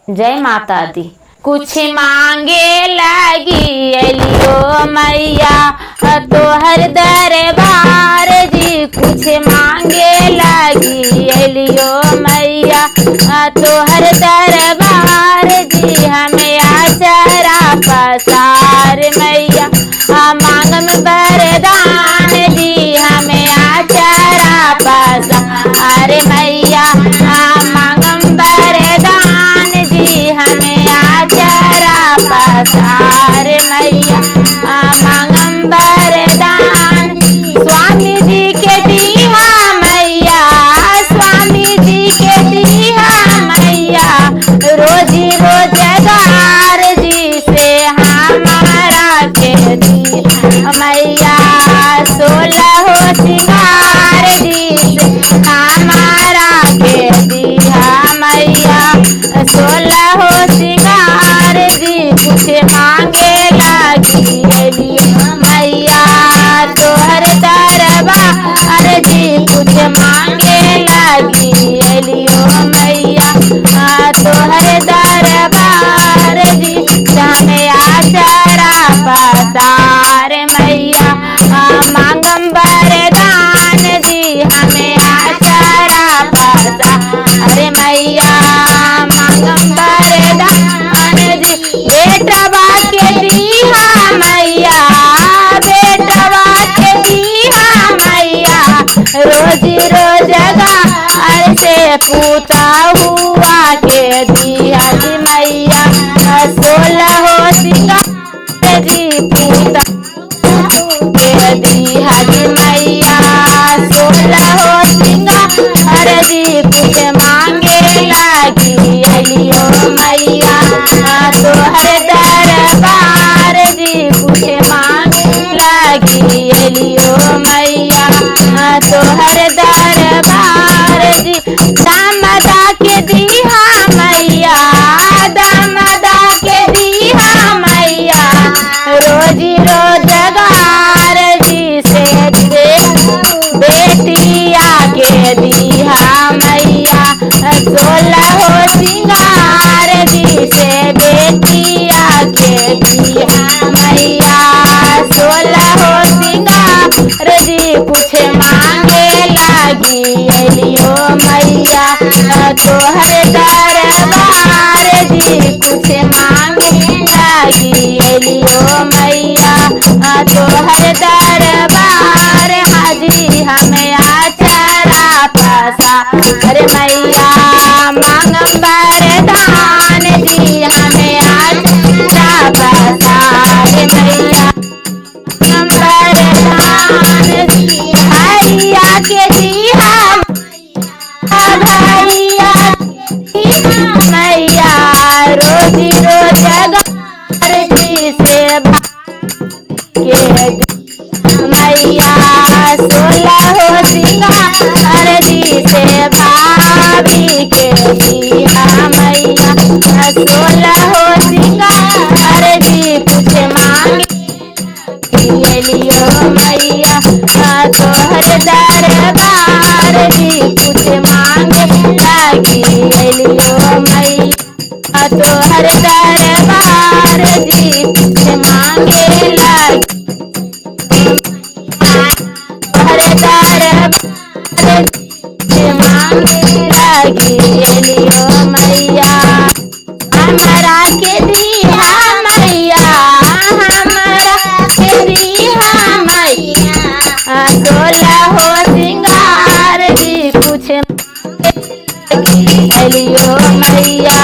जय माता दी। कुछ मांगे लगी एलियो मैया तोहर दरबार जी, कुछ मांगे लगी एलियो मैया तोहर दरबार जी। हमें आचरा पसार मैया मांगम वरदान जी, हमें आचरा पसार मैया मांगम वरदान जी, हमें आचरा पसार मैया मांगम वरदान। स्वामी जी के दीहा मैया, स्वामी जी के दीहा मैया रोजी रोजगार जी से हमारा के दी मैया। 16 सिंगार जी से हमारा के दीहा मैया। 16 सिंगार जी कुछ मांगे लगी एलियो मैया तोहर दरबार जी, कुछ मांगे लगी एलियो मैया तोहर दरबार जी। हमें आचरा पसार मैया मांगम वरदान जी, हमें आचरा पसार मैया मांगम वरदान जी। बेटवा के दीहा मैया, बेटवा के दीहा मैया रोजी रोजगार से पूता हुआ के दीहा जी मैया। 16 सिंगार जी पूता के दीहा जी मैया। 16 सिंगार जी कुछ मांगे लगी एलियो मैया तोहर दरबार जी, कुछ मांगे लगी एलियो मैया तोहर दरबार जी। दामदा के दीहा मैया, दामदा के दीहा मैया रोजी रोजगार जी से बेटिया के दीहा मैया। 16 सिंगार जी से बेटिया के दीहा मैया। 16 सिंगार जी कुछ मांगे लगी एलियो मैया तोहर दरबार जी, कुछ मांगे लगी एलियो मैया तोहर दरबार हाजी। हमें आचरा पसार मैया मांगम वरदान जी, हमें आचरा पसार मैया मांगम वरदान जी। भैया के दीहा भैया मैया रोजी रोजगार जी से के मैया। 16 सिंगार जी से भाभी के दीहा मैया। 16 सिंगार जी कुछ मांगे एलियो मैया तोहर दरबार जी, कुछ मांगे लगी एलियो मैया तोहर दरबार जी। कुछ मांगे लगी तोहर दरबार जी, मांगे लगी एलियो मैया। हमरा के दीहा मैया, हमरा के दीहा मैया 16 सिंगार जी कुछ एलियो मैया।